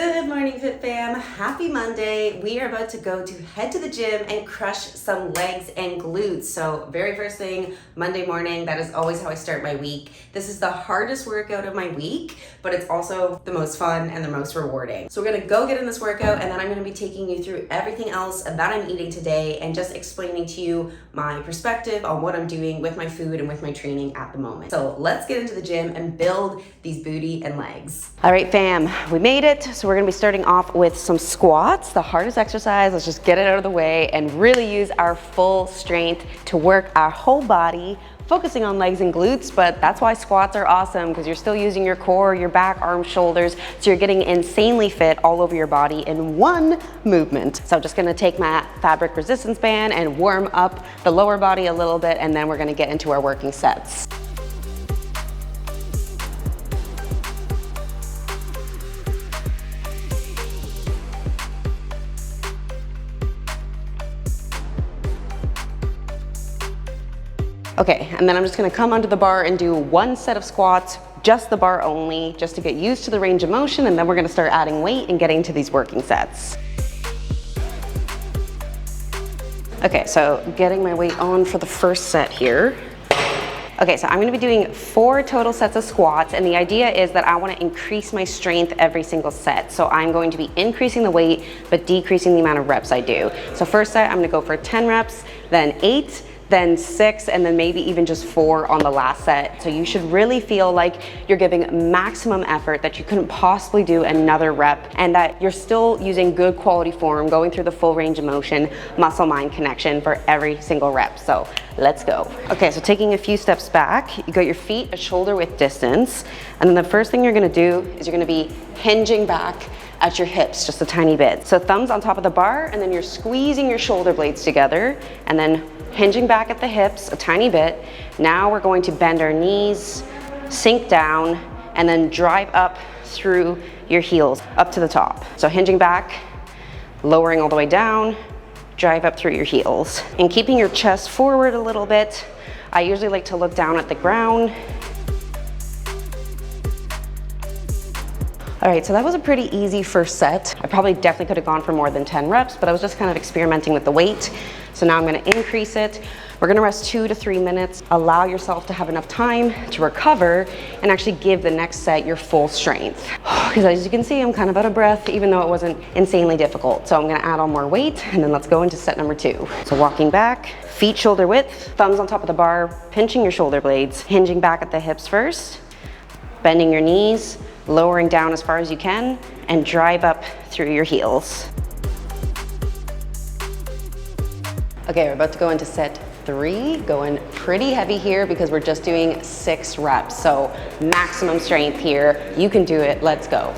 Good morning, FitFam. Happy Monday. We are about to head to the gym and crush some legs and glutes. So very first thing, Monday morning, that is always how I start my week. This is the hardest workout of my week, but it's also the most fun and the most rewarding. So we're gonna go get in this workout, and then I'm gonna be taking you through everything else that I'm eating today and just explaining to you my perspective on what I'm doing with my food and with my training at the moment. So let's get into the gym and build these booty and legs. All right, fam, we made it. So we're gonna be starting off with some squats, the hardest exercise. Let's just get it out of the way and really use our full strength to work our whole body, focusing on legs and glutes, but that's why squats are awesome, because you're still using your core, your back, arms, shoulders, so you're getting insanely fit all over your body in one movement. So I'm just gonna take my fabric resistance band and warm up the lower body a little bit, and then we're gonna get into our working sets. Okay, and then I'm just gonna come onto the bar and do one set of squats, just the bar only, just to get used to the range of motion, and then we're gonna start adding weight and getting to these working sets. Okay, so getting my weight on for the first set here. Okay, so I'm gonna be doing 4 total sets of squats, and the idea is that I wanna increase my strength every single set. So I'm going to be increasing the weight, but decreasing the amount of reps I do. So first set, I'm gonna go for 10 reps, then 8, then 6, and then maybe even just 4 on the last set. So you should really feel like you're giving maximum effort, that you couldn't possibly do another rep, and that you're still using good quality form, going through the full range of motion, muscle-mind connection for every single rep. So let's go. Okay, so taking a few steps back, you got your feet a shoulder width distance, and then the first thing you're gonna do is you're gonna be hinging back at your hips just a tiny bit. So thumbs on top of the bar, and then you're squeezing your shoulder blades together, and then hinging back at the hips a tiny bit. Now we're going to bend our knees, sink down, and then drive up through your heels, up to the top. So hinging back, lowering all the way down, drive up through your heels. And keeping your chest forward a little bit, I usually like to look down at the ground. All right, so that was a pretty easy first set. I probably definitely could have gone for more than 10 reps, but I was just kind of experimenting with the weight. So now I'm gonna increase it. We're gonna rest 2 to 3 minutes. Allow yourself to have enough time to recover and actually give the next set your full strength. Because as you can see, I'm kind of out of breath, even though it wasn't insanely difficult. So I'm gonna add on more weight, and then let's go into set number 2. So walking back, feet shoulder width, thumbs on top of the bar, pinching your shoulder blades, hinging back at the hips first, bending your knees, lowering down as far as you can, and drive up through your heels. Okay, we're about to go into set 3, going pretty heavy here because we're just doing 6 reps. So maximum strength here. You can do it, let's go.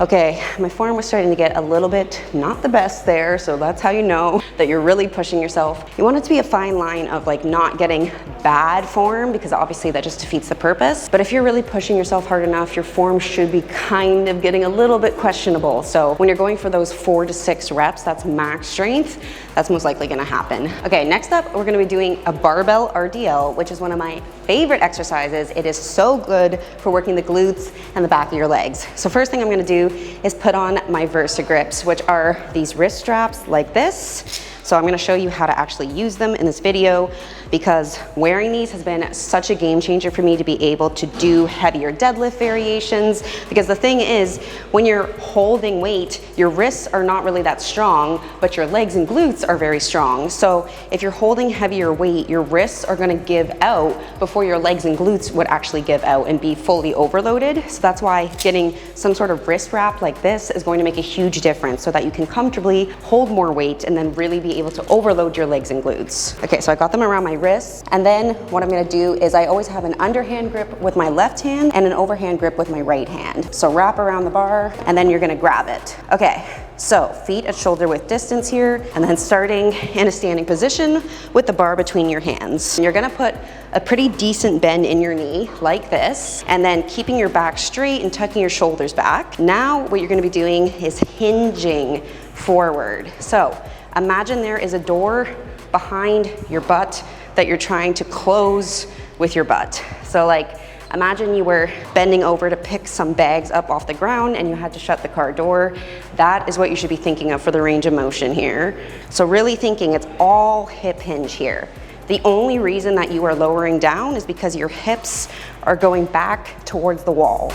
Okay, my form was starting to get a little bit not the best there, so that's how you know that you're really pushing yourself. You want it to be a fine line of like not getting bad form, because obviously that just defeats the purpose. But if you're really pushing yourself hard enough, your form should be kind of getting a little bit questionable. So when you're going for those 4 to 6 reps, that's max strength, that's most likely gonna happen. Okay, next up, we're gonna be doing a barbell RDL, which is one of my favorite exercises. It is so good for working the glutes and the back of your legs. So first thing I'm gonna do is put on my Versa grips, which are these wrist straps like this. So I'm gonna show you how to actually use them in this video, because wearing these has been such a game changer for me to be able to do heavier deadlift variations. Because the thing is, when you're holding weight, your wrists are not really that strong, but your legs and glutes are very strong. So if you're holding heavier weight, your wrists are gonna give out before your legs and glutes would actually give out and be fully overloaded. So that's why getting some sort of wrist wrap like this is going to make a huge difference, so that you can comfortably hold more weight and then really be able to overload your legs and glutes. Okay, so I got them around my wrists, and then what I'm gonna do is I always have an underhand grip with my left hand and an overhand grip with my right hand. So wrap around the bar, and then you're gonna grab it. Okay, so feet at shoulder width distance here, and then starting in a standing position with the bar between your hands. You're gonna put a pretty decent bend in your knee like this, and then keeping your back straight and tucking your shoulders back. Now what you're gonna be doing is hinging forward. So imagine there is a door behind your butt that you're trying to close with your butt. So like, imagine you were bending over to pick some bags up off the ground and you had to shut the car door. That is what you should be thinking of for the range of motion here. So really thinking it's all hip hinge here. The only reason that you are lowering down is because your hips are going back towards the wall.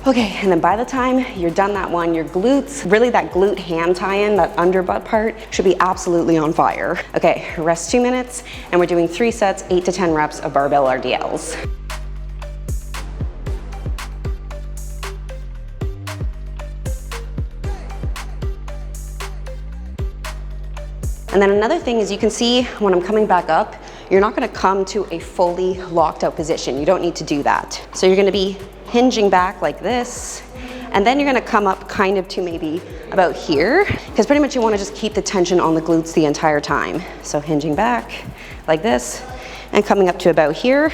Okay, and then by the time you're done that one, your glutes, really that glute hand tie-in, that under butt part, should be absolutely on fire. Okay, rest 2 minutes, and we're doing 3 sets, 8 to 10 reps of barbell RDLs. And then another thing is you can see when I'm coming back up, you're not gonna come to a fully locked out position. You don't need to do that. So you're gonna be hinging back like this, and then you're gonna come up kind of to maybe about here, because pretty much you wanna just keep the tension on the glutes the entire time. So hinging back like this, and coming up to about here,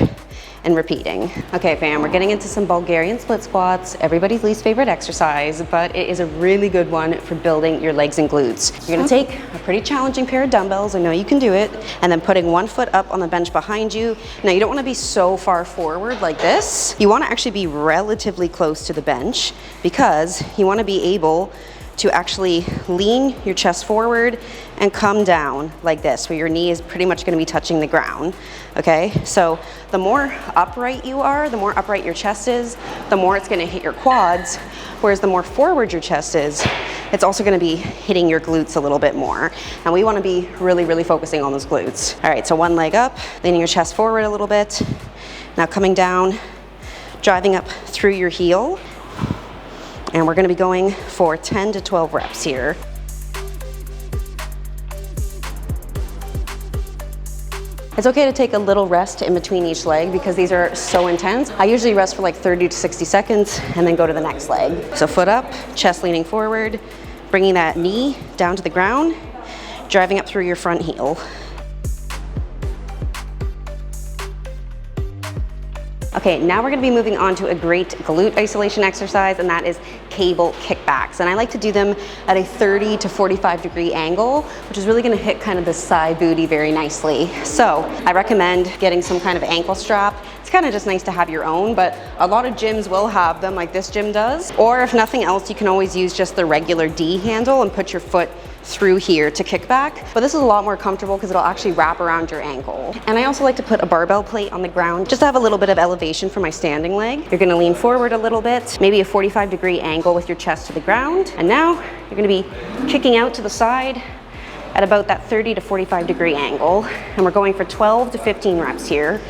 and repeating. Okay fam, we're getting into some Bulgarian split squats, everybody's least favorite exercise, but it is a really good one for building your legs and glutes. You're gonna take a pretty challenging pair of dumbbells, I know you can do it, and then putting one foot up on the bench behind you. Now you don't wanna be so far forward like this. You wanna actually be relatively close to the bench because you wanna be able to actually lean your chest forward and come down like this, where your knee is pretty much gonna be touching the ground, okay? So the more upright you are, the more upright your chest is, the more it's gonna hit your quads, whereas the more forward your chest is, it's also gonna be hitting your glutes a little bit more. And we wanna be really, really focusing on those glutes. All right, so one leg up, leaning your chest forward a little bit. Now coming down, driving up through your heel. And we're gonna be going for 10 to 12 reps here. It's okay to take a little rest in between each leg because these are so intense. I usually rest for like 30 to 60 seconds and then go to the next leg. So foot up, chest leaning forward, bringing that knee down to the ground, driving up through your front heel. Okay, now we're gonna be moving on to a great glute isolation exercise, and that is cable kickbacks. And I like to do them at a 30 to 45 degree angle, which is really gonna hit kind of the side booty very nicely. So I recommend getting some kind of ankle strap. It's kind of just nice to have your own, but a lot of gyms will have them, like this gym does. Or if nothing else, you can always use just the regular D handle and put your foot through here to kick back. But this is a lot more comfortable because it'll actually wrap around your ankle. And I also like to put a barbell plate on the ground just to have a little bit of elevation for my standing leg. You're gonna lean forward a little bit, maybe a 45 degree angle with your chest to the ground. And now you're gonna be kicking out to the side at about that 30 to 45 degree angle. And we're going for 12 to 15 reps here.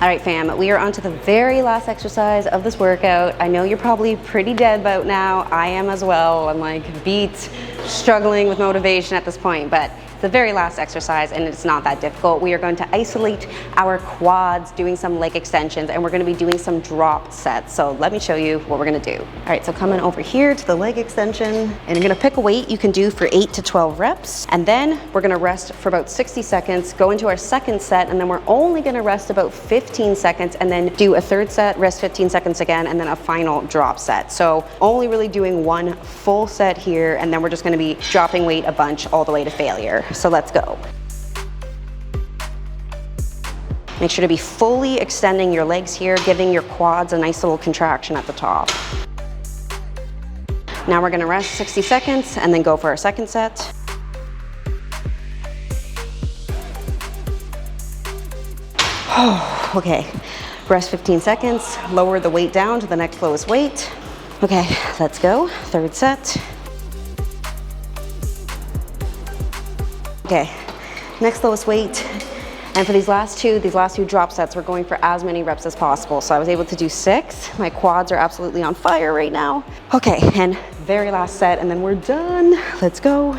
All right fam, we are on to the very last exercise of this workout. I know you're probably pretty dead about now. I am as well. I'm like beat, struggling with motivation at this point, but the very last exercise, and it's not that difficult. We are going to isolate our quads, doing some leg extensions, and we're gonna be doing some drop sets. So let me show you what we're gonna do. All right, so coming over here to the leg extension, and you're gonna pick a weight you can do for 8 to 12 reps, and then we're gonna rest for about 60 seconds, go into our second set, and then we're only gonna rest about 15 seconds, and then do a third set, rest 15 seconds again, and then a final drop set. So only really doing one full set here, and then we're just gonna be dropping weight a bunch all the way to failure. So let's go. Make sure to be fully extending your legs here, giving your quads a nice little contraction at the top. Now we're gonna rest 60 seconds and then go for our second set. Okay, rest 15 seconds, lower the weight down to the next lowest weight. Okay, let's go, third set. Okay, next lowest weight. And for these last two drop sets, we're going for as many reps as possible. So I was able to do 6. My quads are absolutely on fire right now. Okay, and very last set, and then we're done. Let's go.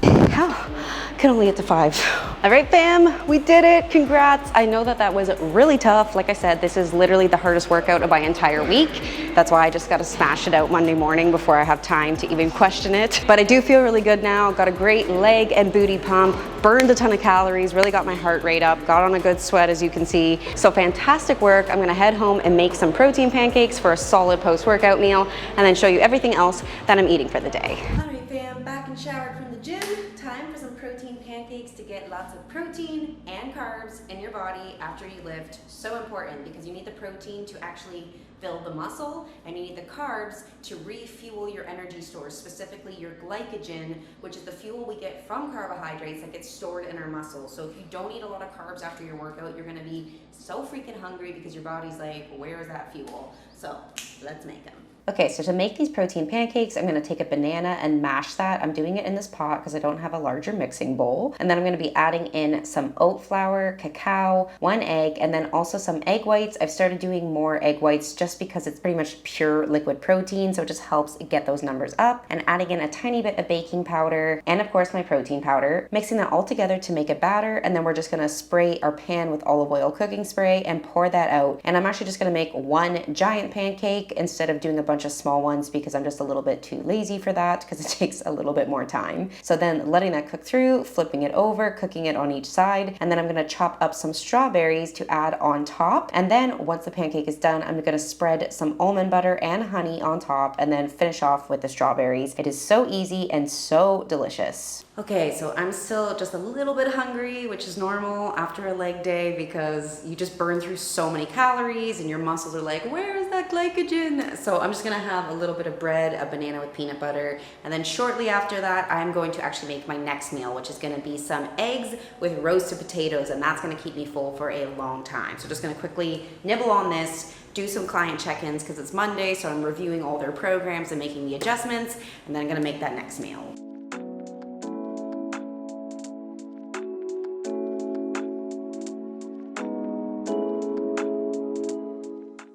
Oh, could only get to 5. All right, fam, we did it. Congrats. I know that that was really tough. Like I said, this is literally the hardest workout of my entire week. That's why I just got to smash it out Monday morning before I have time to even question it. But I do feel really good now. Got a great leg and booty pump, burned a ton of calories, really got my heart rate up, got on a good sweat as you can see. So fantastic work. I'm gonna head home and make some protein pancakes for a solid post-workout meal and then show you everything else that I'm eating for the day. All right, fam, back and showered from the gym. Time for some protein pancakes to get lots of protein and carbs in your body after you lift. So important because you need the protein to actually build the muscle and you need the carbs to refuel your energy stores, specifically your glycogen, which is the fuel we get from carbohydrates that gets stored in our muscles. So if you don't eat a lot of carbs after your workout, you're gonna be so freaking hungry because your body's like, where is that fuel? So let's make them. Okay, so to make these protein pancakes, I'm gonna take a banana and mash that. I'm doing it in this pot because I don't have a larger mixing bowl. And then I'm gonna be adding in some oat flour, cacao, 1 egg, and then also some egg whites. I've started doing more egg whites just because it's pretty much pure liquid protein, so it just helps get those numbers up. And adding in a tiny bit of baking powder, and of course my protein powder. Mixing that all together to make a batter, and then we're just gonna spray our pan with olive oil cooking spray and pour that out. And I'm actually just gonna make one giant pancake instead of doing a bunch of small ones because I'm just a little bit too lazy for that because it takes a little bit more time. So then letting that cook through, flipping it over, cooking it on each side, and then I'm gonna chop up some strawberries to add on top. And then once the pancake is done, I'm gonna spread some almond butter and honey on top and then finish off with the strawberries. It is so easy and so delicious. Okay, so I'm still just a little bit hungry, which is normal after a leg day because you just burn through so many calories and your muscles are like, where is that glycogen? So I'm just gonna have a little bit of bread, a banana with peanut butter, and then shortly after that, I'm going to actually make my next meal, which is gonna be some eggs with roasted potatoes, and that's gonna keep me full for a long time. So just gonna quickly nibble on this, do some client check-ins because it's Monday, so I'm reviewing all their programs and making the adjustments, and then I'm gonna make that next meal.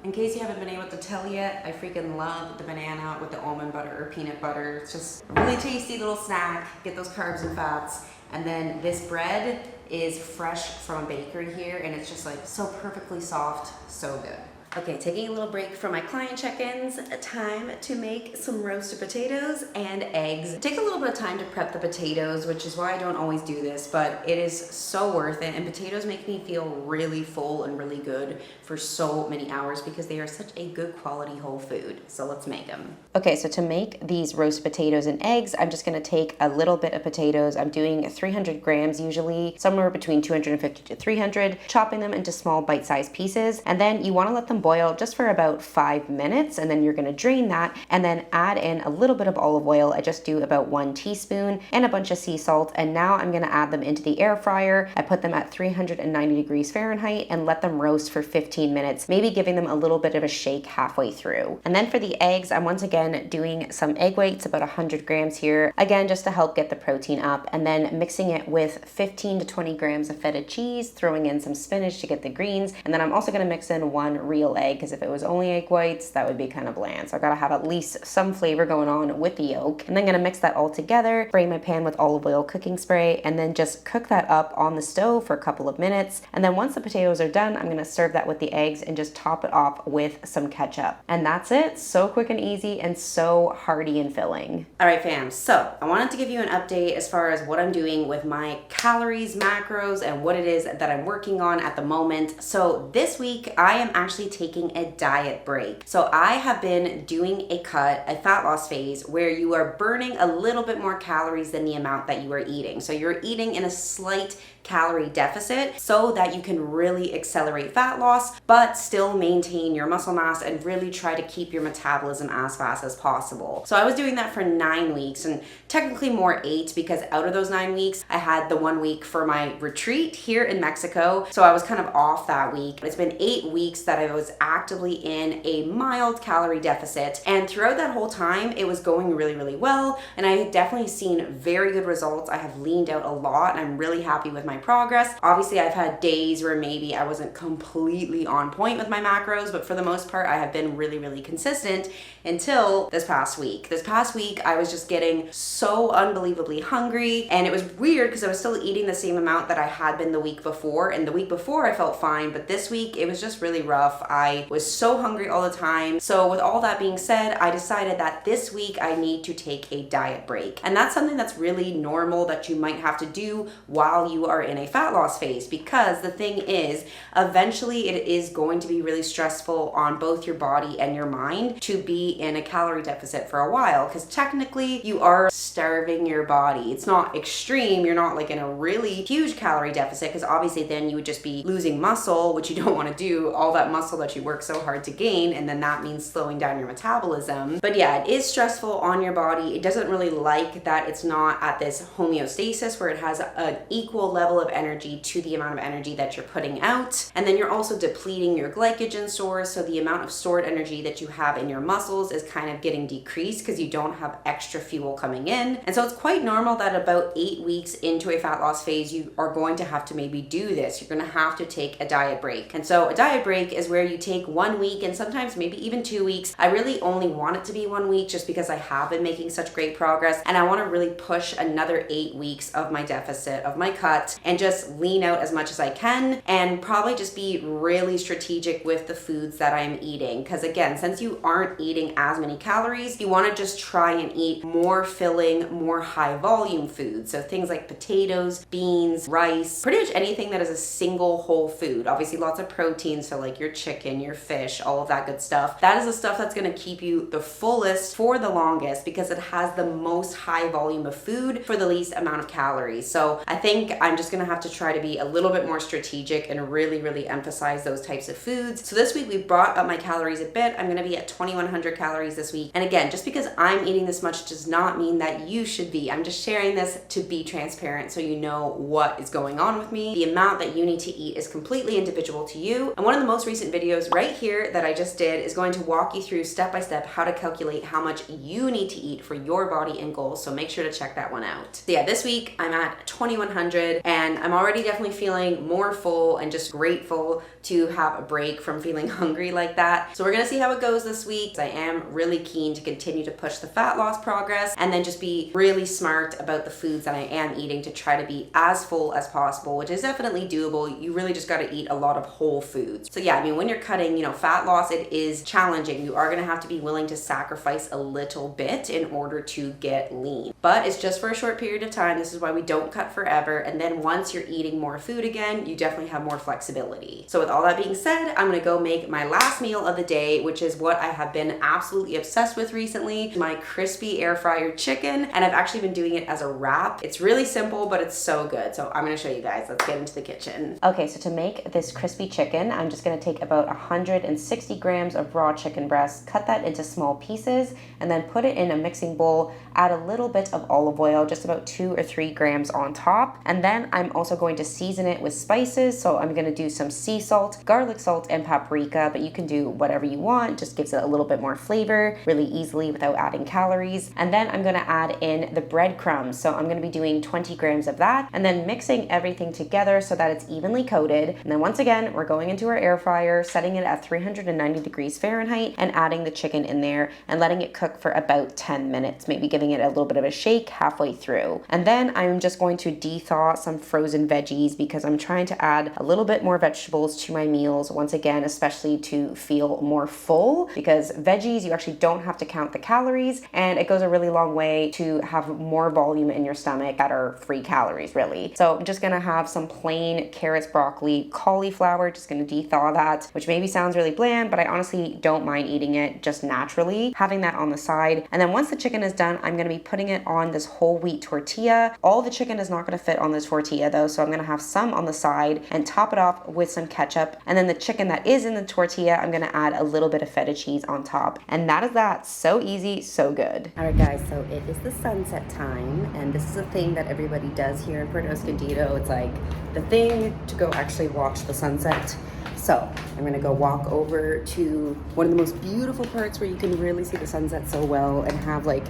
In case you haven't been able to tell yet, I freaking love the banana with the almond butter or peanut butter. It's just a really tasty little snack. Get those carbs and fats. And then this bread is fresh from a bakery here and it's just like so perfectly soft, so good. Okay, taking a little break from my client check-ins, time to make some roasted potatoes and eggs. It takes a little bit of time to prep the potatoes, which is why I don't always do this, but it is so worth it. And potatoes make me feel really full and really good for so many hours because they are such a good quality whole food. So let's make them. Okay, so to make these roasted potatoes and eggs, I'm just gonna take a little bit of potatoes. I'm doing 300 grams usually, somewhere between 250 to 300, chopping them into small bite-sized pieces. And then you wanna let them boil just for about 5 minutes, and then you're gonna drain that and then add in a little bit of olive oil. I just do about 1 teaspoon and a bunch of sea salt, and now I'm gonna add them into the air fryer. I put them at 390 degrees Fahrenheit and let them roast for 15 minutes, maybe giving them a little bit of a shake halfway through. And then for the eggs, I'm once again doing some egg whites, about 100 grams here, again just to help get the protein up, and then mixing it with 15 to 20 grams of feta cheese, throwing in some spinach to get the greens, and then I'm also gonna mix in 1 real egg because if it was only egg whites, that would be kind of bland. So I gotta have at least some flavor going on with the yolk. And then gonna mix that all together, spray my pan with olive oil cooking spray, and then just cook that up on the stove for a couple of minutes. And then once the potatoes are done, I'm gonna serve that with the eggs and just top it off with some ketchup. And that's it. So quick and easy and so hearty and filling. All right, fam. So I wanted to give you an update as far as what I'm doing with my calories, macros, and what it is that I'm working on at the moment. So this week, I am actually taking a diet break. So I have been doing a fat loss phase where you are burning a little bit more calories than the amount that you are eating. So you're eating in a slight calorie deficit so that you can really accelerate fat loss, but still maintain your muscle mass and really try to keep your metabolism as fast as possible. So I was doing that for 9 weeks, and technically more 8 because out of those 9 weeks, I had the 1 week for my retreat here in Mexico. So I was kind of off that week. It's been 8 weeks that I was actively in a mild calorie deficit. And throughout that whole time, it was going really well. And I had definitely seen very good results. I have leaned out a lot and I'm really happy with my my progress. Obviously, I've had days where maybe I wasn't completely on point with my macros, but for the most part, I have been really, really consistent until this past week. This past week, I was just getting so unbelievably hungry, and it was weird because I was still eating the same amount that I had been the week before, and the week before I felt fine, but this week it was just really rough. I was so hungry all the time. So with all that being said, I decided that this week I need to take a diet break, and that's something that's really normal that you might have to do while you are in a fat loss phase, because the thing is, eventually it is going to be really stressful on both your body and your mind to be in a calorie deficit for a while, because technically you are starving your body. It's not extreme, you're not like in a really huge calorie deficit, because obviously then you would just be losing muscle, which you don't want to do, all that muscle that you work so hard to gain, and then that means slowing down your metabolism. But yeah, it is stressful on your body. It doesn't really like that it's not at this homeostasis where it has an equal level of energy to the amount of energy that you're putting out. And then you're also depleting your glycogen stores, so the amount of stored energy that you have in your muscles is kind of getting decreased because you don't have extra fuel coming in. And so it's quite normal that about 8 weeks into a fat loss phase, you are going to have to maybe do this. You're going to have to take a diet break. And so a diet break is where you take 1 week and sometimes maybe even 2 weeks. I really only want it to be 1 week just because I have been making such great progress, and I want to really push another 8 weeks of my deficit, of my cut, and just lean out as much as I can, and probably just be really strategic with the foods that I'm eating. Because again, since you aren't eating as many calories, you want to just try and eat more filling, more high volume foods. So things like potatoes, beans, rice, pretty much anything that is a single whole food. Obviously lots of protein, so like your chicken, your fish, all of that good stuff. That is the stuff that's going to keep you the fullest for the longest, because it has the most high volume of food for the least amount of calories. So I think I'm just going to have to try to be a little bit more strategic and really, really emphasize those types of foods. So this week we brought up my calories a bit. I'm going to be at 2,100 calories this week. And again, just because I'm eating this much does not mean that you should be. I'm just sharing this to be transparent so you know what is going on with me. The amount that you need to eat is completely individual to you. And one of the most recent videos right here that I just did is going to walk you through step by step how to calculate how much you need to eat for your body and goals. So make sure to check that one out. So yeah, this week I'm at 2,100 and I'm already definitely feeling more full and just grateful to have a break from feeling hungry like that. So we're gonna see how it goes this week. I am really keen to continue to push the fat loss progress and then just be really smart about the foods that I am eating to try to be as full as possible, which is definitely doable. You really just gotta eat a lot of whole foods. So yeah, I mean, when you're cutting, fat loss, it is challenging. You are gonna have to be willing to sacrifice a little bit in order to get lean. But it's just for a short period of time. This is why we don't cut forever. And then once you're eating more food again, you definitely have more flexibility. So with all that being said, I'm gonna go make my last meal of the day, which is what I have been absolutely obsessed with recently, my crispy air fryer chicken. And I've actually been doing it as a wrap. It's really simple, but it's so good. So I'm gonna show you guys. Let's get into the kitchen. Okay, so to make this crispy chicken, I'm just gonna take about 160 grams of raw chicken breast, cut that into small pieces, and then put it in a mixing bowl, add a little bit of olive oil, just about 2 or 3 grams on top. And then I'm also going to season it with spices. So I'm gonna do some sea salt, garlic salt, and paprika, but you can do whatever you want, just gives it a little bit more flavor really easily without adding calories. And then I'm gonna add in the breadcrumbs. So I'm gonna be doing 20 grams of that, and then mixing everything together so that it's evenly coated. And then once again, we're going into our air fryer, setting it at 390 degrees Fahrenheit, and adding the chicken in there and letting it cook for about 10 minutes, maybe giving it a little bit of a shake halfway through. And then I'm just going to de-thaw some frozen veggies because I'm trying to add a little bit more vegetables to my meals, once again, especially to feel more full, because veggies, you actually don't have to count the calories, and it goes a really long way to have more volume in your stomach that are free calories, really. So I'm just gonna have some plain carrots, broccoli, cauliflower, just gonna de-thaw that, which maybe sounds really bland, but I honestly don't mind eating it just naturally, having that on the side. And then once the chicken is done, I'm gonna be putting it on this whole wheat tortilla. All the chicken is not gonna fit on this tortilla though, so I'm gonna have some on the side and top it off with some ketchup. And then the chicken that is in the tortilla, I'm gonna add a little bit of feta cheese on top. And that is that. So easy, so good. All right guys, so it is the sunset time, and this is a thing that everybody does here in Puerto Escondido. It's like the thing to go actually watch the sunset. So I'm gonna go walk over to one of the most beautiful parts where you can really see the sunset so well and have like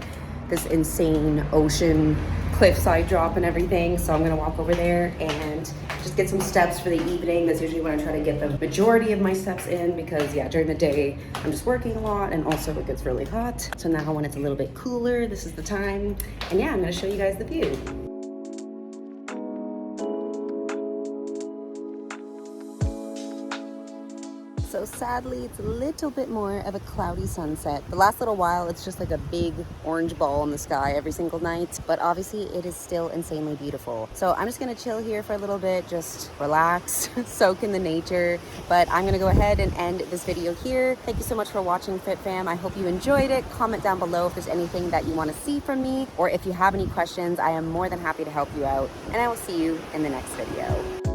this insane ocean cliffside drop and everything. So I'm gonna walk over there and just get some steps for the evening. That's usually when I try to get the majority of my steps in, because yeah, during the day I'm just working a lot, and also it gets really hot. So now when it's a little bit cooler, this is the time. And yeah, I'm gonna show you guys the view. So sadly, it's a little bit more of a cloudy sunset. The last little while, it's just like a big orange ball in the sky every single night, but obviously it is still insanely beautiful. So I'm just gonna chill here for a little bit, just relax, soak in the nature. But I'm gonna go ahead and end this video here. Thank you so much for watching, FitFam. I hope you enjoyed it. Comment down below if there's anything that you wanna see from me, or if you have any questions, I am more than happy to help you out. And I will see you in the next video.